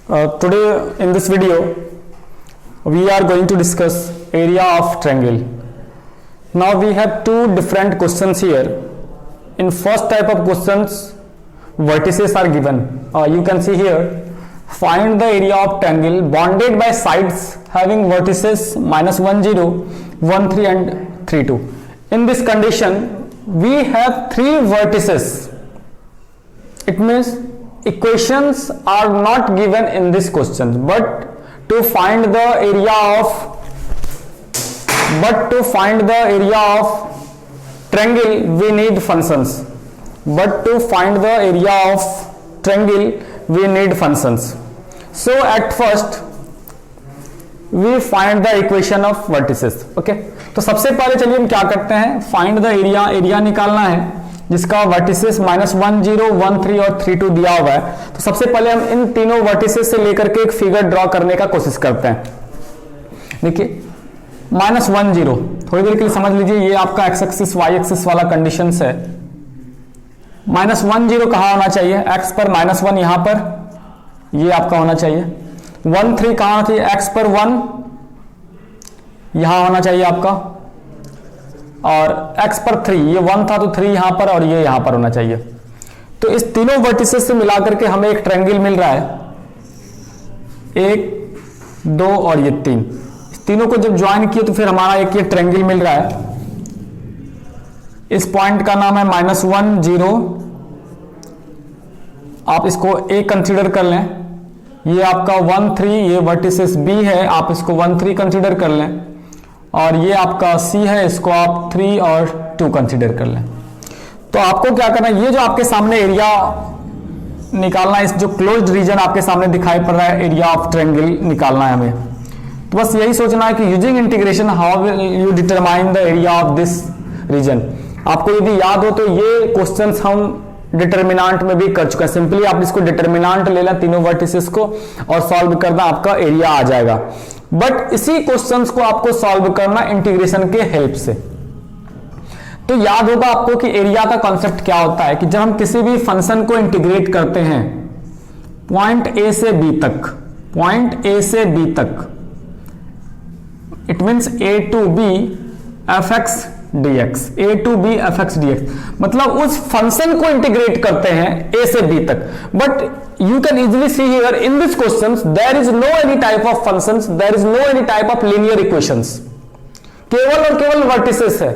Today in this video we are going to discuss area of triangle. Now we have two different questions here. In first type of questions, vertices are given. You can see here, find the area of triangle bounded by sides having vertices -1 0, 1 3 and 3 2. In this condition we have three vertices. It means equations are not given in this question, but to find the area of triangle we need functions. So at first we find the equation of vertices. Okay, तो सबसे पहले चलिए हम क्या करते हैं, find the area निकालना है जिसका वर्टिसेस -1 0, 1 3 और 3 2 दिया हुआ है. तो सबसे पहले हम इन तीनों वर्टिसेस से लेकर के एक फिगर ड्रॉ करने का कोशिश करते हैं. देखिए -1 0, थोड़ी देर के लिए समझ लीजिए, ये आपका एक्स एक्सिस वाई एक्सिस वाला कंडीशन है. -1 0 कहाँ होना चाहिए, एक्स पर -1 यहां पर, ये आपका होना चाहिए. 1 3 कहाँ थी, एक्स पर 1 यहां होना चाहिए आपका, और x पर 3, ये 1 था तो 3 यहां पर और ये यहां पर होना चाहिए. तो इस तीनों वर्टिसेस से मिलाकर के हमें एक ट्रायंगल मिल रहा है, 1 2 और ये 3. इस तीनों को जब ज्वाइन किए तो फिर हमारा एक ये ट्रायंगल मिल रहा है. इस पॉइंट का नाम है -1 0, आप इसको a कंसीडर कर लें. ये आपका 1 3, ये वर्टिसेस b है, आप इसको 1 3 कंसीडर कर लें, और ये आपका C है, इसको आप 3 और 2 कंसीडर कर लें. तो आपको क्या करना है, ये जो आपके सामने एरिया निकालना है, इस जो क्लोज्ड रीजन आपके सामने दिखाई पड़ रहा है, एरिया ऑफ ट्रायंगल निकालना है हमें. तो बस यही सोचना है कि using integration how will you determine the area of this region. आपको यदि याद हो तो ये क्वेश्चंस हम डिटर्मिनांट में भी कर चुके हैं. सिंपली आप इसको डिटर्मिनांट ले लें तीनों वर्टिसेस को और सॉल्व करना, आपका एरिया आ जाएगा. बट इसी क्वेश्चंस को आपको सॉल्व करना इंटीग्रेशन के हेल्प से. तो याद होगा आपको कि एरिया का कॉन्सेप्ट क्या होता है, कि जब हम किसी भी फंक्शन को इंटीग्रेट करते हैं पॉइंट A से B तक, it means A to B fx dx, मतलब उस फंक्शन को इंटीग्रेट करते हैं A से B तक. But you can easily see here in this questions there is no any type of functions, there is no any type of linear equations, केवल और केवल वर्टिसेस है.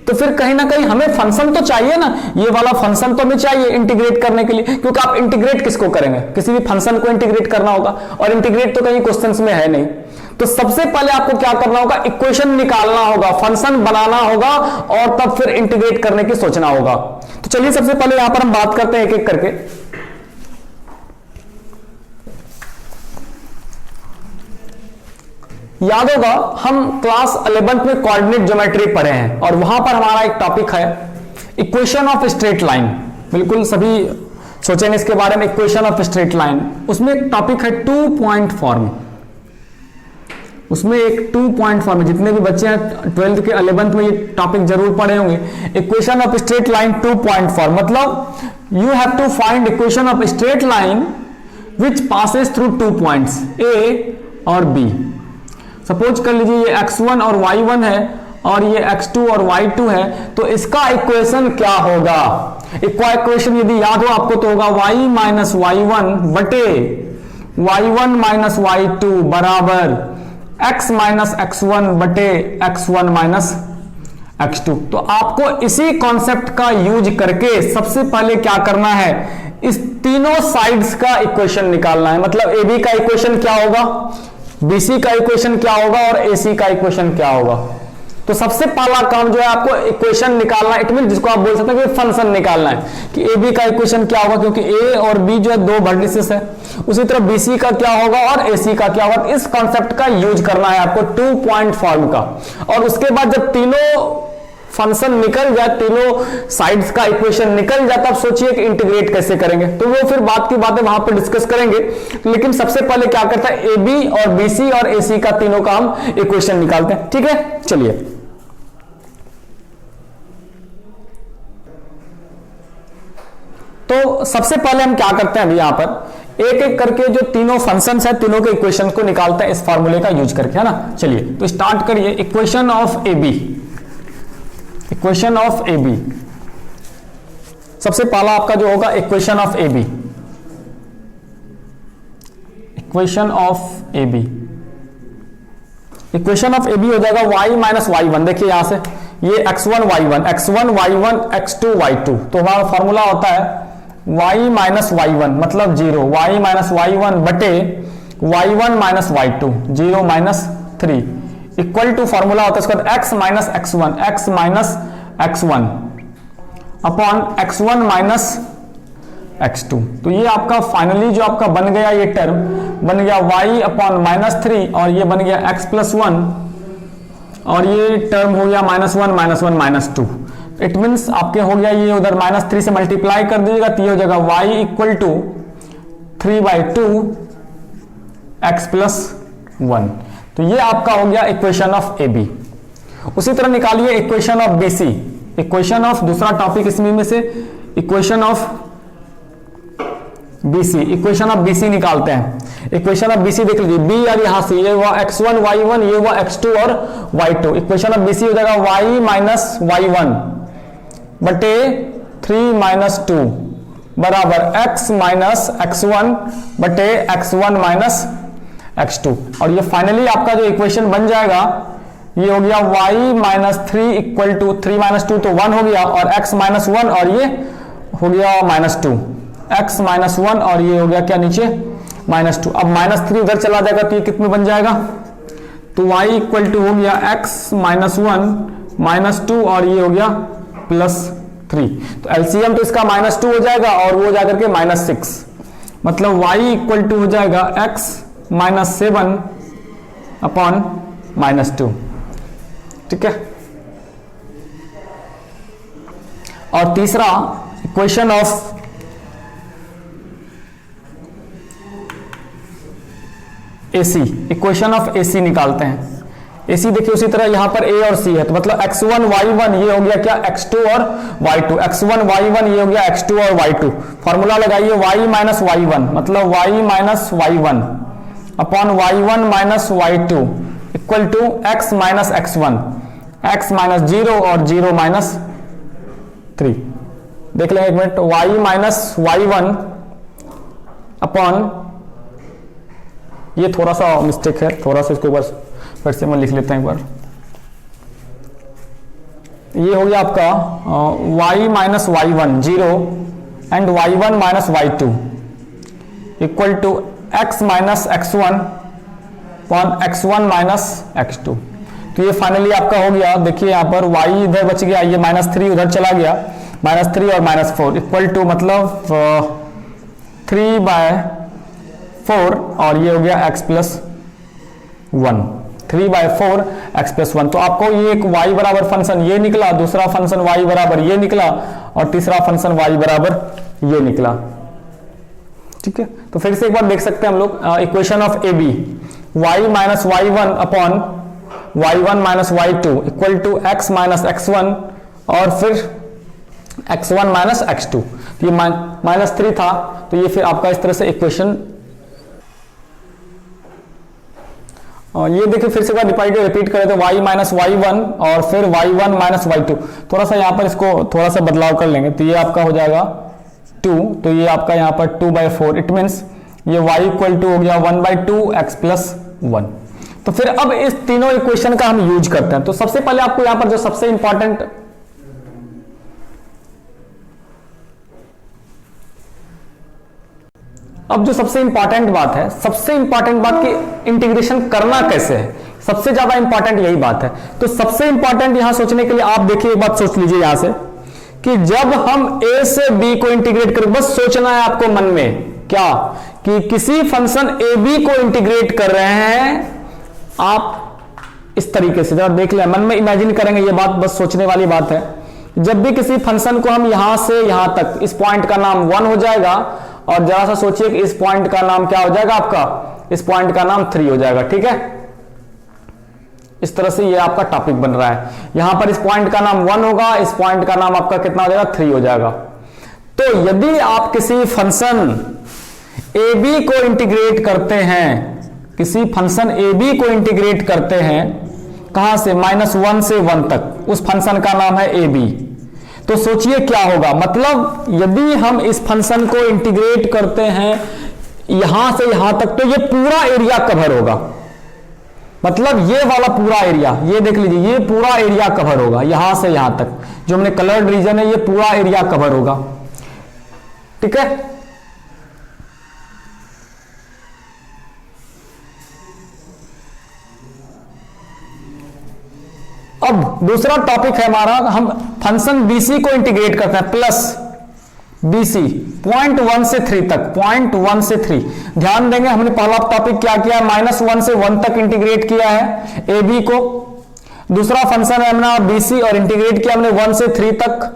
तो फिर कहीं ना कहीं हमें फंक्शन तो चाहिए ना, ये वाला फंक्शन तो हमें चाहिए इंटीग्रेट करने के लिए, क्योंकि आप इंटीग्रेट किसको करेंगे, किसी भी फंक्शन को इंटीग्रेट करना होगा, और इंटीग्रेट तो कहीं क्वेश्चंस में है नहीं. तो सबसे पहले आपको क्या करना होगा, इक्वेशन निकालना होगा, फंक्शन बनाना होगा, और तब फिर इंटीग्रेट करने की सोचना होगा. तो चलिए सबसे पहले यहां पर हम बात करते हैं एक एक करके. याद होगा हम क्लास 11th में कोऑर्डिनेट ज्योमेट्री पढ़े हैं, और वहां पर हमारा एक टॉपिक है इक्वेशन ऑफ स्ट्रेट लाइन. बिल्कुल सभी सोचेंगे इसके बारे में, इक्वेशन ऑफ स्ट्रेट लाइन. उसमें एक टॉपिक है 2 पॉइंट फॉर्म. उसमें एक 2 पॉइंट फॉर्म, जितने भी बच्चे हैं 12th के 11th में ये टॉपिक जरूर पढ़े होंगे. Equation of straight line 2 point form, मतलब you have to find equation of straight line which passes through 2 points A और B. सपोज कर लीजिए ये x1 और y1 है, और ये x2 और y2 है. तो इसका इक्वेशन क्या होगा, इक्वेशन यदि याद हो आपको तो होगा y माइनस y1 बटे y1 माइनस y2 बराबर x माइनस x1 बटे x1 माइनस x2. तो आपको इसी कॉन्सेप्ट का यूज करके सबसे पहले क्या करना है, इस तीनों साइड्स का इक्वेशन निकालना है. मतलब AB का इक्वेशन क्या होगा, BC का इक्वेशन क्या होगा, और AC का इक्वेशन क्या होगा. तो सबसे पहला काम जो है आपको इक्वेशन निकालना, इट मीन जिसको आप बोल सकते हैं कि फंक्शन निकालना है कि AB का इक्वेशन क्या होगा, क्योंकि A और B जो है 2 वर्टिसेस है. उसी तरह BC का क्या होगा और AC का क्या होगा. इस कॉन्सेप्ट का यूज करना है आपको 2 पॉइंट फॉर्म का. और उसके बाद जब तीनों फंक्शन निकल जाए, तीनों साइड्स का इक्वेशन निकल जाए, तब सोचिए कि इंटीग्रेट कैसे करेंगे. तो वो फिर बात की बातें वहां पर डिस्कस करेंगे. लेकिन सबसे पहले क्या करता है, AB और BC और AC का तीनों का हम इक्वेशन निकालते हैं. ठीक है, चलिए. तो सबसे पहले हम क्या करते हैं, अभी यहां पर एक एक करके जो तीनों फंक्शंस है तीनों के इक्वेशन को निकालते हैं इस फार्मूले का यूज करके, है ना। चलिए तो स्टार्ट करिए। Equation of A B, equation of A B, सबसे पहला आपका जो होगा equation of A B, equation of A B, equation of A B हो जाएगा y माइनस वाई वन। देखिए यहां से ये x1 y1 x1 y1 x2 y2, तो हमारा फॉर्मूला होता है y माइनस y1 मतलब 0, y माइनस y1 बटे y1 माइनस y2 0 माइनस 3 इक्वल टू फॉर्मूला होता है इसके बाद x minus x1 x minus x1 upon x1 minus x2। तो ये आपका फाइनली जो आपका बन गया ये टर्म बन गया y अपॉन माइनस 3 और ये बन गया x प्लस 1 और ये टर्म हो गया minus 1 minus 1 minus 2। It means आपके हो गया ये उधर माइनस 3 से मल्टीप्लाई कर दीजिएगा तो ये हो जाएगा y equal to 3/2 x plus 1। तो ये आपका हो गया इक्वेशन ऑफ ए बी। उसी तरह निकालिए equation of B C, equation of दूसरा टॉपिक इसमें में से equation of BC, equation of BC निकालते हैं। इक्वेशन ऑफ BC देख लीजिए, B और यहां से ये हुआ x1 y1 ये हुआ x2 और y2। इक्वेशन ऑफ BC हो जाएगा y माइनस y1 बटे 3 माइनस 2 बराबर x माइनस x1 बटे x1 माइनस x2। और ये फाइनली आपका जो इक्वेशन बन जाएगा ये हो गया y minus 3 equal to 3 minus 2 तो 1 हो गया और x माइनस 1 और ये हो गया माइनस 2, x माइनस 1 और ये हो गया क्या नीचे माइनस 2। अब माइनस 3 उधर चला जाएगा तो ये कितने बन जाएगा, तो y इक्वल टू हो गया x माइनस 1 माइनस 2 और ये हो गया प्लस 3। तो एलसीएम तो इसका माइनस 2 हो जाएगा और वो जाकर के माइनस 6, मतलब y इक्वल टू हो जाएगा x माइनस 7 अपॉन माइनस 2। ठीक है। और तीसरा equation of AC, equation of AC निकालते हैं। AC देखिए उसी तरह यहां पर A और C है तो मतलब x1 y1 ये हो गया क्या x2 और y2, x1 y1 ये हो गया x2 और y2। फॉर्मूला लगाइए y माइनस y1 मतलब y minus y1 upon y1 minus y2 equal to x minus x1 x minus 0 और 0 माइनस 3। देख लेंगे एक minute, y minus y1 upon, ये थोड़ा सा मिस्टेक है, थोड़ा सा इसको बस फिर से मैं लिख लेते हैं एक बार। ये हो गया आपका y minus y1 0 and y1 minus y2 equal to x minus x1 upon x1 minus x2। तो ये फाइनली आपका हो गया, देखिए यहाँ पर y इधर बच गया, ये माइनस 3 उधर चला गया, माइनस 3 और माइनस 4 इक्वल टू मतलब 3/4 और ये हो गया x प्लस 1, 3/4 x प्लस 1। तो आपको ये एक y बराबर फंक्शन ये निकला, दूसरा फंक्शन y बराबर ये निकला और तीसरा फंक्शन y बराबर ये निकला। ठीक है। तो फिर से एक बार देख सकते हैं हम लोग equation of A B, y minus y1 upon y1 minus y2 equal to x minus x1 और फिर x1 माइनस x2। तो ये माइनस 3 था तो ये फिर आपका इस तरह से इक्वेशन, और ये देखिए फिर से एक बार रिपीट करें तो y माइनस y1 और फिर y1 माइनस y2। थोड़ा सा यहाँ पर इसको थोड़ा सा बदलाव कर लेंगे तो ये आपका हो जाएगा 2, तो ये आपका यहाँ पर 2/4। इट मीन्स ये y इक्वल टू हो गया 1/2 x प्लस 1। तो फिर अब इस तीनों इक्वेशन का हम यूज करते हैं। तो सबसे पहले आपको यहाँ पर जो सबसे इंपॉर्टेंट अब जो सबसे इंपॉर्टेंट बात है, सबसे इंपॉर्टेंट बात कि इंटीग्रेशन करना कैसे है, सबसे ज्यादा इंपॉर्टेंट यही बात है। तो सबसे इंपॉर्टेंट यहां सोचने के लिए आप देखिए एक बात सोच लीजिए यहां से कि जब हम a से b को इंटीग्रेट करें, बस सोचना है आपको मन में क्या कि किसी फंक्शन ए बी को इंटीग्रेट कर रहे हैं आप इस तरीके से, जरा देख लें, मन में इमेजिन करेंगे, ये बात बस सोचने वाली बात है। जब भी किसी फंक्शन को हम यहां से यहां तक, इस पॉइंट का नाम 1 हो जाएगा और जरा सा सोचिए कि इस पॉइंट का नाम क्या हो जाएगा आपका, इस पॉइंट का नाम 3 हो जाएगा। ठीक है, इस तरह से ये आपका टॉपिक बन रहा है। यहां पर इस पॉइंट का नाम 1 होगा, इस पॉइंट का नाम आपका कितना हो जाएगा, 3 हो जाएगा। तो यदि आप किसी फंक्शन ए बी को इंटीग्रेट करते हैं, किसी फंक्शन ए बी को इंटीग्रेट करते हैं, कहां से, -1 से 1 तक, उस फंक्शन का नाम है ए बी। तो सोचिए क्या होगा, मतलब यदि हम इस फंक्शन को इंटीग्रेट करते हैं यहां से यहां तक, तो ये पूरा एरिया कवर होगा, मतलब ये वाला पूरा एरिया, ये देख लीजिए, ये पूरा एरिया कवर होगा यहां से यहां तक, जो हमने कलर्ड रीजन है ये पूरा एरिया कवर होगा। ठीक है, अब दूसरा टॉपिक है हमारा, हम फंक्शन बीसी को इंटीग्रेट करते हैं, प्लस बीसी 0.1 से 3 तक, 0.1 से 3। ध्यान देंगे हमने पहला टॉपिक क्या किया, -1 से 1 तक इंटीग्रेट किया है ए बी को। दूसरा फंक्शन है हमने बीसी और इंटीग्रेट किया हमने 1 से 3 तक।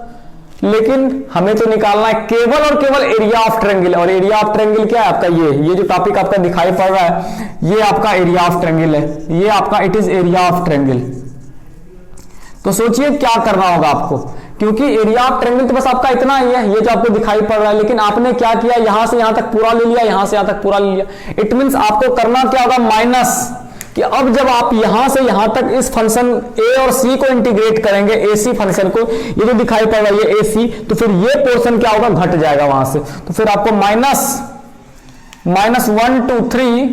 लेकिन हमें तो निकालना है केवल और केवल एरिया ऑफ ट्रायंगल, और एरिया ऑफ ट्रायंगल क्या है आपका, ये जो टॉपिक आपका दिखाई पड़ रहा है ये आपका एरिया ऑफ ट्रायंगल है, ये आपका it is area of triangle. तो सोचिए क्या करना होगा आपको, क्योंकि एरिया ऑफ ट्रायंगल तो बस आपका इतना ही है, ये जो आपको दिखाई पड़ रहा है, लेकिन आपने क्या किया, यहां से यहां तक पूरा ले लिया, यहां से यहां तक पूरा ले लिया। इट मींस आपको करना क्या होगा, माइनस, कि अब जब आप यहां से यहां तक इस फंक्शन ए और सी को इंटीग्रेट करेंगे, ए सी फंक्शन को, ये जो दिखाई पड़ रहा है ये ए सी, तो फिर ये पोर्शन क्या होगा, घट जाएगा वहां से। तो फिर आपको -1 to 3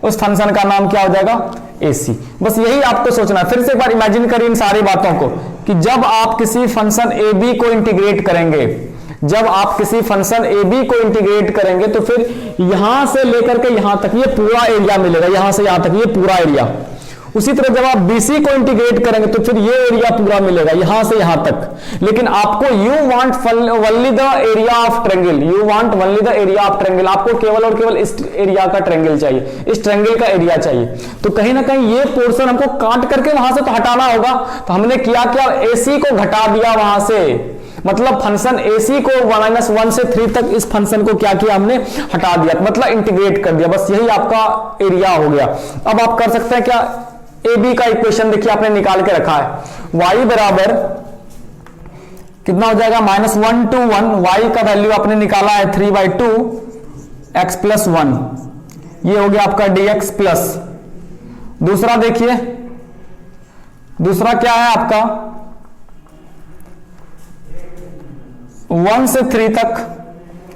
उस फंक्शन का नाम क्या हो जाएगा, AC। बस यही आपको सोचना है। फिर से एक बार इमेजिन करिए इन सारी बातों को, कि जब आप किसी फंक्शन ए बी को इंटीग्रेट करेंगे, जब आप किसी फंक्शन ए बी को इंटीग्रेट करेंगे, तो फिर यहां से लेकर के यहां तक ये पूरा एरिया मिलेगा, यहां से यहां तक ये पूरा एरिया। उसी तरह जब आप BC को इंटीग्रेट करेंगे तो फिर ये एरिया पूरा मिलेगा यहां से यहां तक। लेकिन आपको you want only the area of triangle, you want only the area of triangle, आपको केवल और केवल इस एरिया का ट्रायंगल चाहिए, इस ट्रायंगल का एरिया चाहिए। तो कहीं ना कहीं ये पोर्शन हमको काट करके वहां से तो हटाना होगा। तो हमने किया क्या, AC को घटा दिया वहां से, मतलब फंक्शन AC को -1 से 3 तक इस फंक्शन को क्या किया, हमने हटा दिया, मतलब इंटीग्रेट कर दिया। बस यही आपका एरिया हो गया। अब आप कर सकते हैं क्या, ए बी का इक्वेशन देखिए आपने निकाल के रखा है, y बराबर कितना हो जाएगा, -1 to 1, y का वैल्यू आपने निकाला है 3/2 x + 1, ये हो गया आपका dx प्लस। दूसरा देखिए, दूसरा क्या है आपका 1 से 3 तक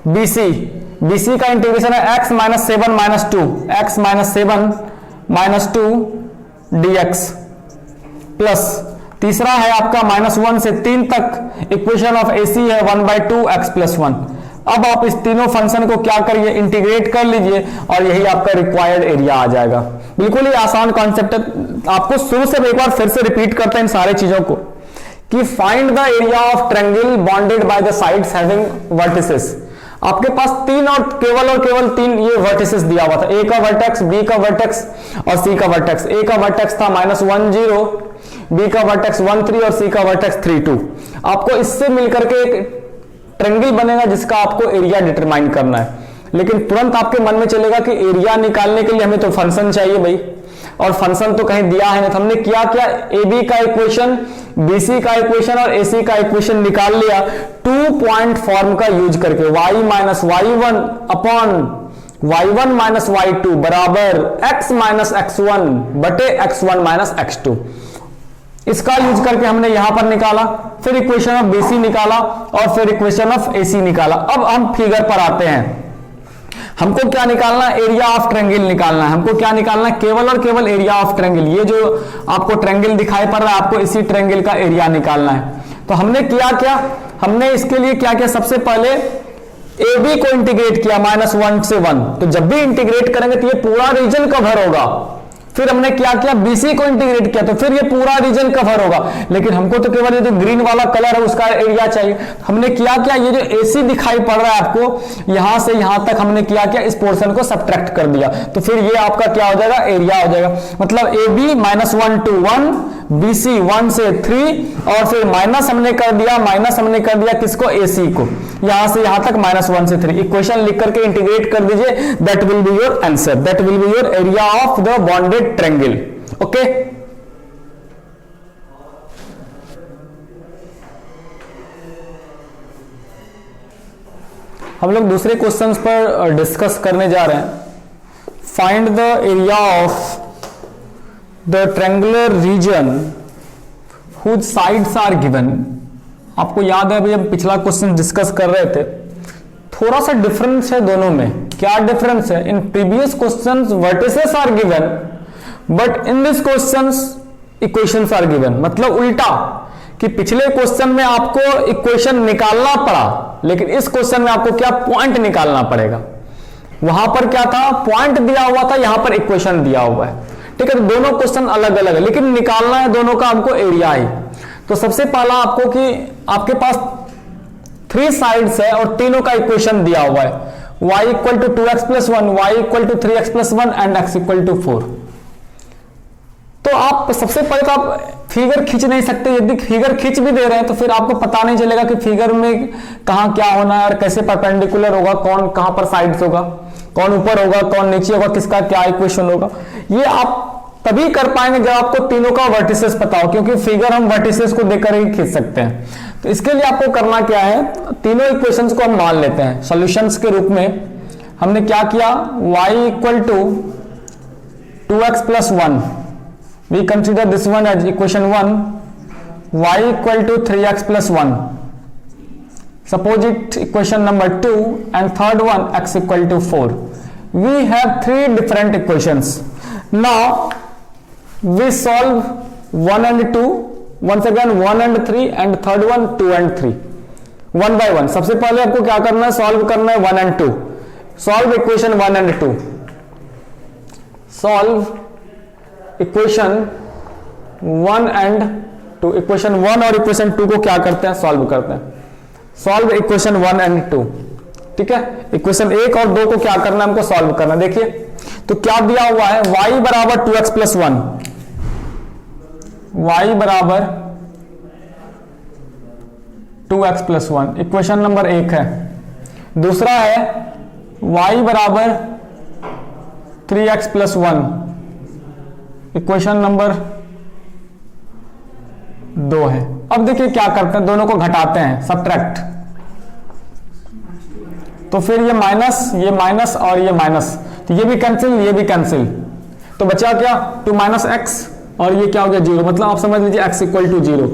BC का इंटीग्रेशन है x - 7 - 2, x - 7 - 2 dx प्लस। तीसरा है आपका -1 से 3 तक, इक्वेशन ऑफ AC है 1/2 x + 1। अब आप इस तीनों फंक्शन को क्या करिए, इंटीग्रेट कर लीजिए, और यही आपका रिक्वायर्ड एरिया आ जाएगा। बिल्कुल ही आसान कॉन्सेप्ट है। आपको शुरू से एक बार फिर से रिपीट करते हैं इन सारे चीजों को, कि find the area of triangle bonded by the sides having vertices. आपके पास तीन और केवल 3 ये वर्टिसेस दिया हुआ था, ए का वर्टेक्स, बी का वर्टेक्स और सी का वर्टेक्स। ए का वर्टेक्स था -1 0, बी का वर्टेक्स 1 3 और सी का वर्टेक्स 3 2। आपको इससे मिलकर के एक ट्रायंगल बनेगा जिसका आपको एरिया डिटरमाइन करना है। लेकिन तुरंत आपके मन में चलेगा कि एरिया निकालने के लिए हमें तो फंक्शन चाहिए भाई, और फंक्शन तो कहीं दिया है नहीं। तो हमने किया क्या, ए बी का इक्वेशन, BC का इक्वेशन और AC का इक्वेशन निकाल लिया 2 पॉइंट फॉर्म का यूज करके, y - y1 upon y1 - y2 बराबर x - x1 बटे x1 - x2। इसका यूज करके हमने यहां पर निकाला, फिर इक्वेशन ऑफ BC निकाला और फिर इक्वेशन ऑफ AC निकाला। अब हम फिगर पर आते हैं। हमको क्या निकालना है, एरिया ऑफ ट्रायंगल निकालना है। हमको क्या निकालना है, केवल और केवल एरिया ऑफ ट्रायंगल। ये जो आपको ट्रायंगल दिखाई पड़ रहा है, आपको इसी ट्रायंगल का एरिया निकालना है। तो हमने किया क्या, हमने इसके लिए क्या किया, सबसे पहले ए बी को इंटीग्रेट किया -1 से 1। तो जब भी इंटीग्रेट करेंगे तो ये पूरा रीजन कवर होगा। फिर हमने क्या किया, BC को इंटीग्रेट किया, तो फिर ये पूरा रीजन कवर होगा। लेकिन हमको तो केवल ये जो ग्रीन वाला कलर है उसका एरिया चाहिए। हमने किया क्या, ये जो AC दिखाई पड़ रहा है आपको, यहां से यहां तक हमने किया क्या, इस पोर्शन को सब्ट्रैक्ट कर दिया। तो फिर ये आपका क्या हो जाएगा, एरिया हो जाएगा। मतलब AB -1 to 1, BC 1 से 3, और फिर माइनस हमने कर दिया किसको, AC को, यहां से यहां तक -1 से 3। इक्वेशन लिख करके इंटीग्रेट कर दीजिए, that will be your answer, that will be your area of the bonded triangle. Okay, हम लोग दूसरे क्वेश्चंस पर डिस्कस करने जा रहे हैं। Find the area of the triangular region whose sides are given. आपको याद है अभी हम पिछला क्वेश्चन डिस्कस कर रहे थे, थोड़ा सा डिफरेंस है दोनों में। क्या डिफरेंस है? In previous questions vertices are given but in this questions equations are given. मतलब उल्टा कि पिछले क्वेश्चन में आपको इक्वेशन निकालना पड़ा, लेकिन इस क्वेश्चन में आपको क्या पॉइंट निकालना पड़ेगा। वहां पर क्या था? पॉइंट दिया हुआ था, यहां पर इक्वेशन दिया हुआ है। ठीक है, तो दोनों क्वेश्चन अलग अलग है, लेकिन निकालना है दोनों का हमको एरिया ही। तो सबसे पहला आपको कि आपके पास 3 साइड्स है और तीनों का इक्वेशन दिया हुआ है। y equal to 2x+1, y equal to 3x+1 and x equal to 4। तो आप सबसे पहले तो आप फिगर खींच नहीं सकते। यदि फिगर खींच भी दे रहे हैं तो फिर आपको पता नहीं चलेगा कि फिगर में कहां क्या होना है और कैसे परपेंडिकुलर होगा, कौन कहां पर साइड्स होगा, कौन ऊपर होगा, कौन नीचे होगा, किसका क्या इक्वेशन होगा। ये आप तभी कर पाएंगे जब आपको तीनों का वर्टिसेस पता हो, क्योंकि फिगर हम वर्टिसेस को देखकर ही खींच सकते हैं। तो इसके लिए आपको करना क्या है, तीनों इक्वेशंस को हम मान लेते हैं सॉल्यूशंस के रूप में। हमने क्या किया, y equal to 2x+1, we consider this one as equation 1, y equal to 3x+1, suppose it equation number 2, and third one x equal to 4. We have 3 different equations. Now we solve 1 and 2, once again 1 and 3, and third one 2 and 3, one by one. सबसे पहले आपको क्या करना है, solve करना है 1 and 2. Solve equation 1 and 2. Solve equation 1 and 2। Equation 1 और equation 2 को क्या करते हैं, सॉल्व करते हैं। Solve equation 1 and 2। ठीक है, इक्वेशन 1 और 2 को क्या करना है, हमको सॉल्व करना है। देखिए तो क्या दिया हुआ है, y बराबर 2x+1, y बराबर 2x+1 इक्वेशन नंबर 1 है। दूसरा है y बराबर 3x+1 इक्वेशन नंबर 2 है। अब देखिए क्या करते हैं, दोनों को घटाते हैं, सब्ट्रैक्ट। तो फिर ये माइनस और ये माइनस, तो ये भी कैंसिल, ये भी कैंसिल। तो बचा क्या, 2 - x, और ये क्या हो गया 0। मतलब आप समझ लीजिए x इक्वल टू 0।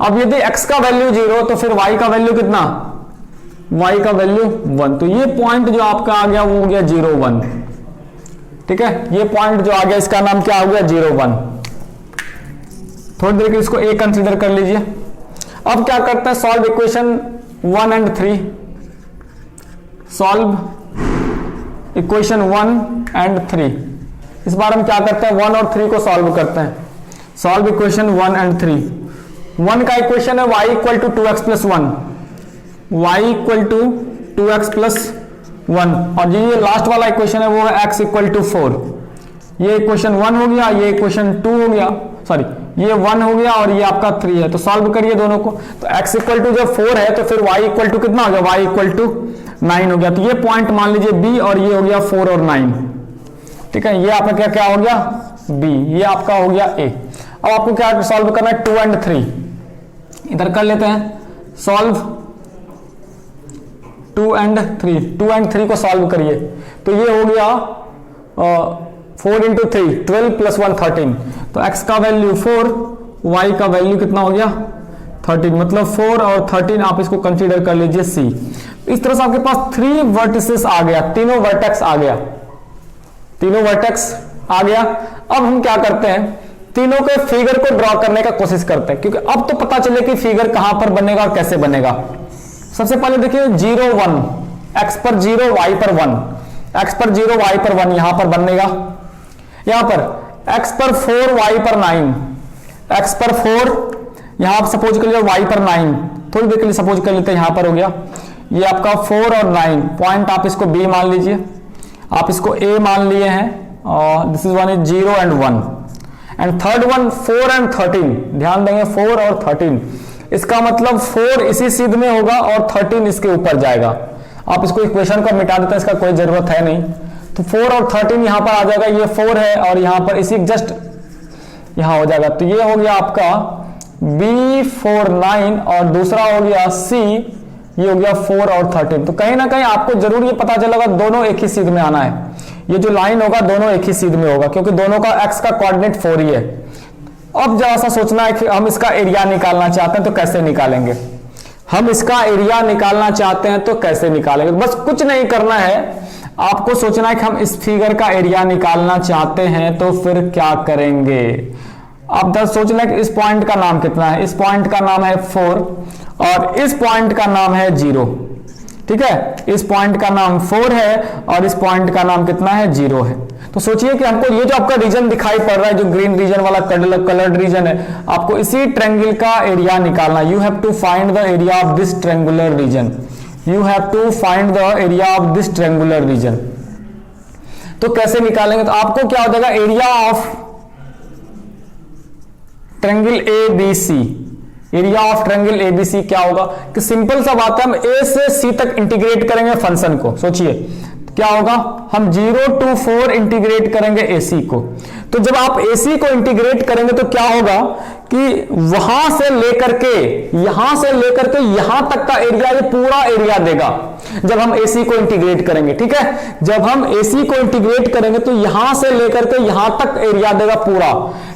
अब यदि x का वैल्यू 0 तो फिर y का वैल्यू कितना, y का वैल्यू 1। तो ये पॉइंट जो आपका आ गया वो हो गया 0, 1। ठीक है, ये पॉइंट जो आ गया इसका नाम क्या हो गया, 0, 1। थोड़ी देर के इसको a कंसीडर कर लीजिए। अब क्या करते हैं, solve equation 1 and 3। Solve equation 1 and 3। इस बार हम क्या करते हैं, 1 और 3 को सॉल्व करते हैं। Solve equation 1 and 3। 1 का इक्वेशन है y equal to 2x+1, y equal to 2x+1, और ये लास्ट वाला इक्वेशन है वो है x इक्वल टू 4। ये इक्वेशन 1 हो गया, ये इक्वेशन 2 हो गया, सॉरी ये 1 हो गया और ये आपका 3 है। तो सॉल्व करिए दोनों को। तो x इक्वल टू जब 4 है तो फिर y इक्वल टू कितना हो गया, y इक्वल टू 9 हो गया। तो ये पॉइंट मान लीजिए b, और ये हो गया 4 और 9। ठीक है, ये आपका क्या क्या हो गया, b, ये आपका हो गया a। अब आपको क्या सॉल्व करना है, 2 एंड 3 इधर कर लेते हैं। सॉल्व 2 एंड 3 को सॉल्व करिए। तो ये हो गया 4 × 3 12 + 1 13। तो x का वैल्यू 4, y का वैल्यू कितना हो गया 13। मतलब 4 और 13 आप इसको कंसीडर कर लीजिए c। इस तरह से आपके पास 3 वर्टिसेस आ गया, तीनों वर्टेक्स आ गया, तीनों वर्टेक्स आ गया। अब हम क्या करते हैं, तीनों के फिगर को ड्रॉ करने का कोशिश करते हैं, क्योंकि अब तो पता चले कि फिगर कहां पर बनेगा और कैसे बनेगा। सबसे पहले देखिए 0, 1, x पर 0, y पर 1, x पर 0, y पर 1 यहां पर बनेगा। यहां पर x पर 4, y पर 9, x पर 4, यहां आप सपोज कर लिया y पर 9, थोड़ी देर के लिए सपोज कर लेते हैं, यहां पर हो गया ये आपका 4 और 9 पॉइंट, आप इसको b मान लीजिए, आप इसको a मान लिए हैं, और this is one is 0 and 1, and third one 4 and 13। ध्यान देंगे 4 और 13, इसका मतलब 4 इसी सीध में होगा और 13 इसके ऊपर जाएगा। आप इसको इक्वेशन को मिटा देते हैं, इसका कोई जरूरत है नहीं। तो 4 और 13 यहां पर आ जाएगा, ये 4 है और यहां पर इसी जस्ट यहां हो जाएगा। तो ये हो गया आपका B4 9 और दूसरा हो गया C ये हो गया 4 और 13। तो कहीं ना कहीं आपको जरूर ये पता चलेगा दोनों एक ही सीध में आना है। ये जो लाइन होगा दोनों एक ही सीध में होगा, क्योंकि दोनों का x का कोऑर्डिनेट 4 ही है। अब जरा सा सोचना है कि हम इसका एरिया निकालना चाहते हैं तो कैसे निकालेंगे। हम इसका एरिया निकालना चाहते हैं तो कैसे निकालेंगे, बस कुछ नहीं करना है, आपको सोचना है कि हम इस फिगर का एरिया निकालना चाहते हैं तो फिर क्या करेंगे। अब दस सोचना है कि इस पॉइंट का नाम कितना है, इस पॉइंट का नाम है 4 और इस पॉइंट का नाम है 0। ठीक है, इस पॉइंट का नाम 4 है और इस पॉइंट का नाम कितना है 0 है। तो सोचिए कि हमको ये जो आपका रीजन दिखाई पड़ रहा है, जो ग्रीन रीजन वाला कलर्ड रीजन है, आपको इसी ट्रायंगल का एरिया निकालना। You have to find the area of this triangular region. You have to find the area of this triangular region. तो कैसे निकालेंगे, तो आपको क्या हो जाएगा, area of triangle ABC, area of triangle ABC क्या होगा कि सिंपल सा बात है, हम A से C तक इंटीग्रेट करेंगे फंक्शन को। सोचिए क्या होगा, हम 0 to 4 इंटीग्रेट करेंगे AC को। तो जब आप AC को इंटीग्रेट करेंगे तो क्या होगा कि वहां से लेकर के यहां तक का एरिया, ये पूरा एरिया देगा जब हम AC को इंटीग्रेट करेंगे। ठीक है, जब हम AC को इंटीग्रेट करेंगे तो यहां से लेकर के यहां तक एरिया देगा पूरा।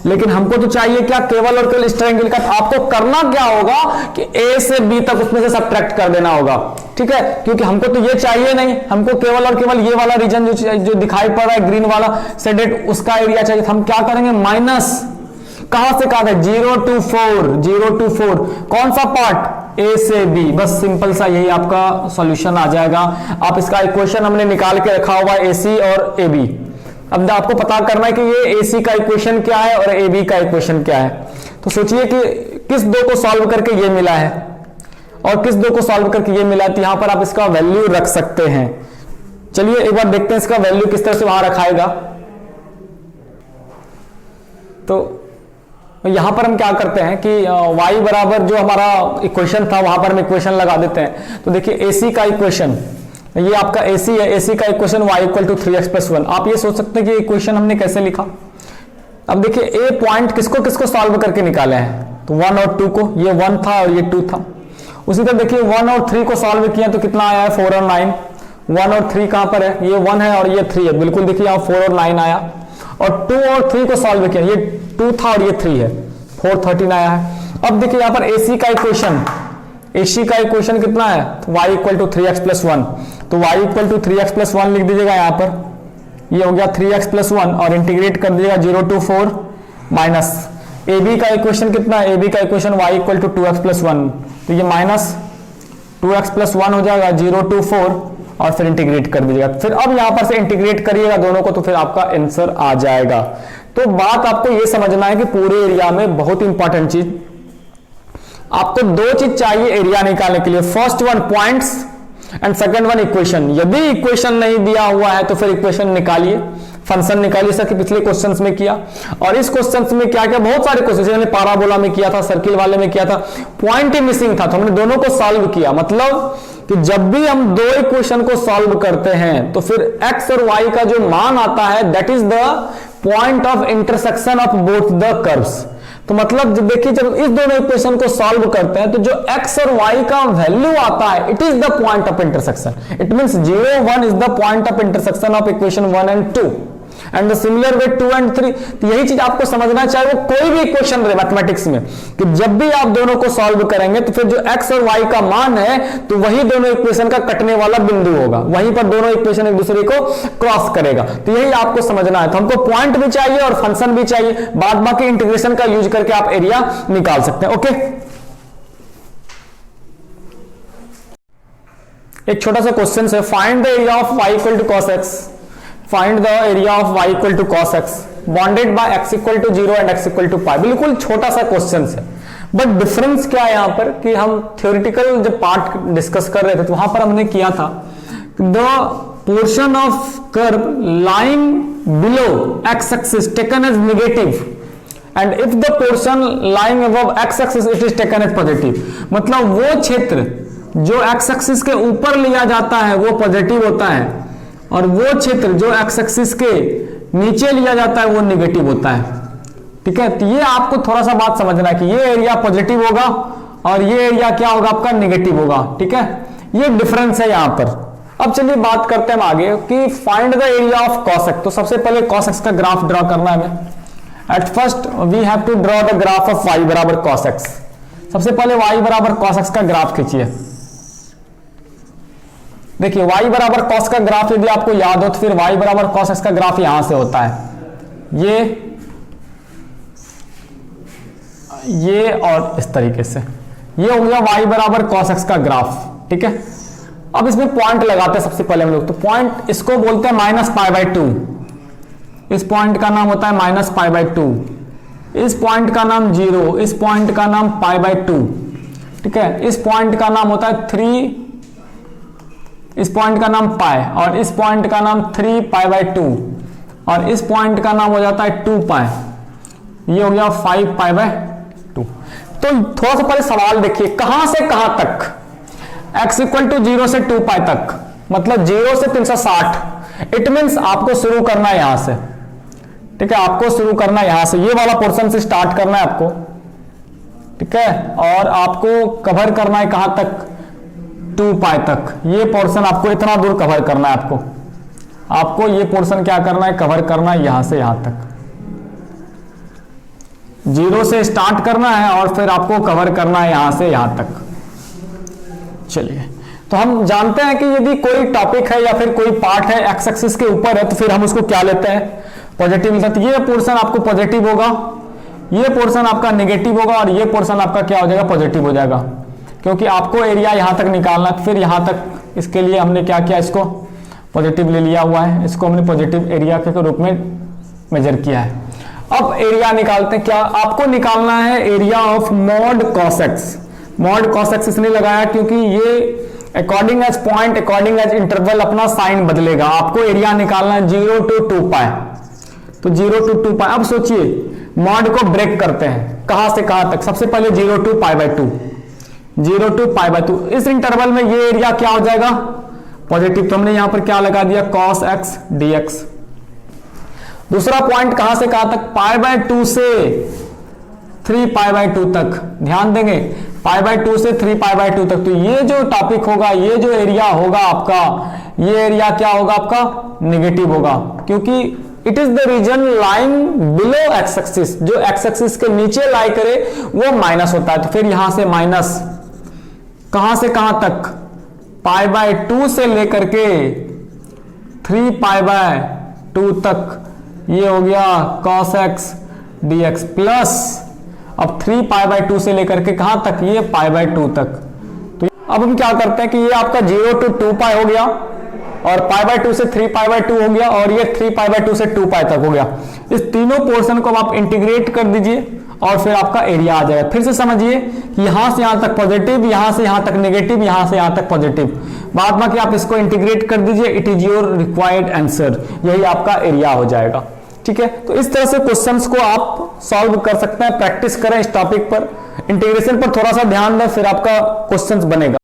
लेकिन हमको तो चाहिए क्या, केवल और केवल इस ट्रायंगल का। आपको करना क्या होगा कि A से B तक उसमें से सब्ट्रैक्ट कर देना होगा। ठीक है, क्योंकि हमको तो ये चाहिए नहीं, हमको केवल और केवल ये वाला रीजन जो दिखाई पड़ रहा है ग्रीन वाला शेडेड, उसका एरिया चाहिए। हम क्या करेंगे, माइनस कहां से कहां है, 0 to 4, कौन सा पार्ट, A से B। बस सिंपल सा यही आपका सॉल्यूशन आ जाएगा। आप इसका इक्वेशन हमने निकाल के रखा हुआ है, AC और AB। अब आपको पता करना है कि ये AC का इक्वेशन क्या है और AB का इक्वेशन क्या है। तो सोचिए कि किस दो को सॉल्व करके ये मिला है और किस दो को सॉल्व करके ये मिला है, तो यहां पर आप इसका वैल्यू रख सकते हैं। चलिए एक बार देखते हैं इसका वैल्यू किस तरह से वहां रखाएगा। तो यहां पर हम क्या करते हैं कि y बराबर जो हमारा इक्वेशन था वहां पर हम इक्वेशन लगा देते हैं। तो देखिए AC का इक्वेशन, ये आपका AC है, AC का equation y equal to 3x + 1। आप ये सोच सकते हैं कि इक्वेशन हमने कैसे लिखा। अब देखिए A पॉइंट किसको किसको सॉल्व करके निकाले हैं, तो 1 और 2 को। ये 1 था और ये 2 था। उसी तरह देखिए 1 और 3 को सॉल्व किया तो कितना आया है, 4 और 9। 1 और 3 कहां पर है, ये 1 है और ये 3 है। बिल्कुल देखिए यहाँ 4 और 9 आया। और 2 और 3 को सॉल्व किया, ये 2 था और ये 3 है, 4 13 आया है। अब देखिए यहाँ पर AC का इक्वेशन कितना है, तो y इक्वल टू 3x + 1। तो y इक्वल टू 3x + 1 लिख दीजिएगा यहाँ पर। ये हो गया 3x + 1 और इंटीग्रेट कर दीजिएगा 0 to 4 माइनस AB का इक्वेशन कितना है, AB का equation y equal to 2x + 1। तो ये माइनस 2x + 1 हो जाएगा 0 to 4 और फिर इंटीग्रेट कर दीजिएगा। फिर अब यहां पर से इंटीग्रेट करिएगा दोनों को तो फिर आपका आंसर आ जाएगा। तो बात आपको यह समझना है कि पूरे एरिया में बहुत इंपॉर्टेंट चीज, आपको दो चीज चाहिए एरिया निकालने के लिए। First one points and second one equation. यदि इक्वेशन नहीं दिया हुआ है तो फिर इक्वेशन निकालिए, फंक्शन निकालिए, जैसा कि पिछले क्वेश्चंस में किया। और इस क्वेश्चंस में क्या क्या, बहुत सारे क्वेश्चन हमने पैराबोला में किया था, सर्किल वाले में किया था, पॉइंट ही मिसिंग था तो हमने दोनों को सॉल्व किया। मतलब कि जब भी हम दो इक्वेशन को सॉल्व करते हैं तो फिर x और y का जो मान आता है that is the point of intersection of both the curves. तो मतलब जब देखिए जब इस दोनों इक्वेशन को सॉल्व करते हैं तो जो x और y का वैल्यू आता है it is the point of intersection. It means 0 1 is the point of intersection of equation 1 and 2 and the similar way 2 and 3। तो यही चीज आपको समझना चाहिए वो कोई भी इक्वेशन रहे मैथमेटिक्स में, कि जब भी आप दोनों को सॉल्व करेंगे तो फिर जो x और y का मान है तो वही दोनों इक्वेशन का कटने वाला बिंदु होगा, वहीं पर दोनों इक्वेशन एक दूसरे को क्रॉस करेगा। तो यही आपको समझना है। तो हमको पॉइंट भी चाहिए और फंक्शन भी चाहिए, बाद बाकी इंटीग्रेशन का यूज करके आप एरिया निकाल सकते हैं। ओके, एक छोटा सा क्वेश्चन है, find the area of y equal to cos x। Find the area of y equal to cos x bounded by x equal to 0 and x equal to pi. बिल्कुल छोटा सा क्वेश्चन है, but difference क्या है यहाँ पर कि हम थ्योरेटिकल जब पार्ट डिस्कस कर रहे थे तो वहां पर हमने किया था the portion of curve lying below x axis taken as negative and if the portion lying above x axis it is taken as positive. मतलब वो क्षेत्र जो x एक्सिस के ऊपर लिया जाता है वो पॉजिटिव होता है और वो क्षेत्र जो x एक्सिस के नीचे लिया जाता है वो नेगेटिव होता है। ठीक है, तो ये आपको थोड़ा सा बात समझना है कि ये एरिया पॉजिटिव होगा और ये एरिया क्या होगा आपका नेगेटिव होगा। ठीक है, ये डिफरेंस है यहां पर। अब चलिए बात करते हैं हम आगे कि find the area of cos x। तो सबसे पहले cos x का ग्राफ ड्रॉ करना है हमें। At first we have to draw the graph of y बराबर cos x। सबसे पहले y बराबर cos x का ग्राफ खींचिए। देखिए y बराबर cos का ग्राफ यदि आपको याद हो तो फिर y बराबर cos x का ग्राफ यहां से होता है, ये और इस तरीके से। ये हो गया y बराबर cos x का ग्राफ, ठीक है। अब इसमें पॉइंट लगाते हैं सबसे पहले हम लोग। तो पॉइंट इसको बोलते हैं -π/2। इस पॉइंट का नाम होता है -π/2। इस पॉइंट का नाम 0, इस पॉइंट का नाम π/2, ठीक है। इस पॉइंट का नाम होता है 3, इस पॉइंट का नाम π, और इस पॉइंट का नाम 3π/2, और इस पॉइंट का नाम हो जाता है 2π। ये हो गया 5π/2। तो थोड़ा सा पहले सवाल देखिए, कहां से कहां तक? x इक्वल टू 0 से 2π तक, मतलब 0 से 360। इट मीन्स आपको शुरू करना है यहां से, ठीक है। आपको शुरू करना है यहां से, ये वाला पोर्शन से स्टार्ट करना है आपको, ठीक है। और आपको कवर करना है कहां तक? 2π तक। ये पोर्शन आपको इतना दूर कवर करना है। आपको ये पोर्शन क्या करना है? कवर करना है यहां से यहां तक। 0 से स्टार्ट करना है और फिर आपको कवर करना है यहां से यहां तक। चलिए, तो हम जानते हैं कि यदि कोई टॉपिक है या फिर कोई पार्ट है एक्स एक्सिस के ऊपर है तो फिर हम उसको क्या लेते हैं? पॉजिटिव लेते हैं। तो ये पोर्शन आपको पॉजिटिव होगा, ये पोर्शन आपका नेगेटिव होगा, और ये पोर्शन आपका क्या हो जाएगा? पॉजिटिव हो जाएगा, क्योंकि आपको एरिया यहां तक निकालना है। फिर यहां तक, इसके लिए हमने क्या किया? इसको पॉजिटिव ले लिया हुआ है, इसको हमने पॉजिटिव एरिया के रूप में मेजर किया है। अब एरिया निकालते हैं। क्या आपको निकालना है? Area of mod cos x। Mod cos x इसलिए लगाया क्योंकि ये according as point, according as interval अपना साइन बदलेगा। आपको एरिया निकालना है 0 to 2π। तो 0 to 2π। अब सोचिए, मॉड को ब्रेक करते हैं, कहां से कहां तक? सबसे पहले 0 to π/2, 0 to π/2। इस इंटरवल में ये एरिया क्या हो जाएगा? पॉजिटिव। तो हमने यहां पर क्या लगा दिया? cos x dx। दूसरा पॉइंट कहां से कहां तक? π/2 से 3π/2 तक। ध्यान देंगे, π/2 से 3π/2 तक। तो ये जो टॉपिक होगा, ये जो एरिया होगा आपका, ये एरिया क्या होगा? आपका नेगेटिव होगा, क्योंकि it is the region lying below x axis. जो एक्स एक्सिस के नीचे लाई करे वो माइनस होता है। तो फिर यहां से माइनस कहां से कहां तक? π/2 से लेकर के 3π/2 तक। ये हो गया cos x dx प्लस अब 3π/2 से लेकर के कहां तक? ये π/2 तक। तो अब हम क्या करते हैं कि ये आपका 0 to 2π हो गया, और π/2 से 3π/2 हो गया, और ये 3π/2 से 2π तक हो गया। इस तीनों पोर्शन को आप इंटीग्रेट कर दीजिए और फिर आपका एरिया आ जाएगा। फिर से समझिए कि यहां से यहां तक पॉजिटिव, यहां से यहां तक नेगेटिव, यहां से यहां तक पॉजिटिव। बाद में कि आप इसको इंटीग्रेट कर दीजिए। It is your required answer. यही आपका एरिया हो जाएगा, ठीक है। तो इस तरह से क्वेश्चंस को आप सॉल्व कर सकते हैं। प्रैक्टिस करें इस टॉपिक पर, इंटीग्रेशन पर थोड़ा सा ध्यान दें, फिर आपका क्वेश्चंस बनेगा।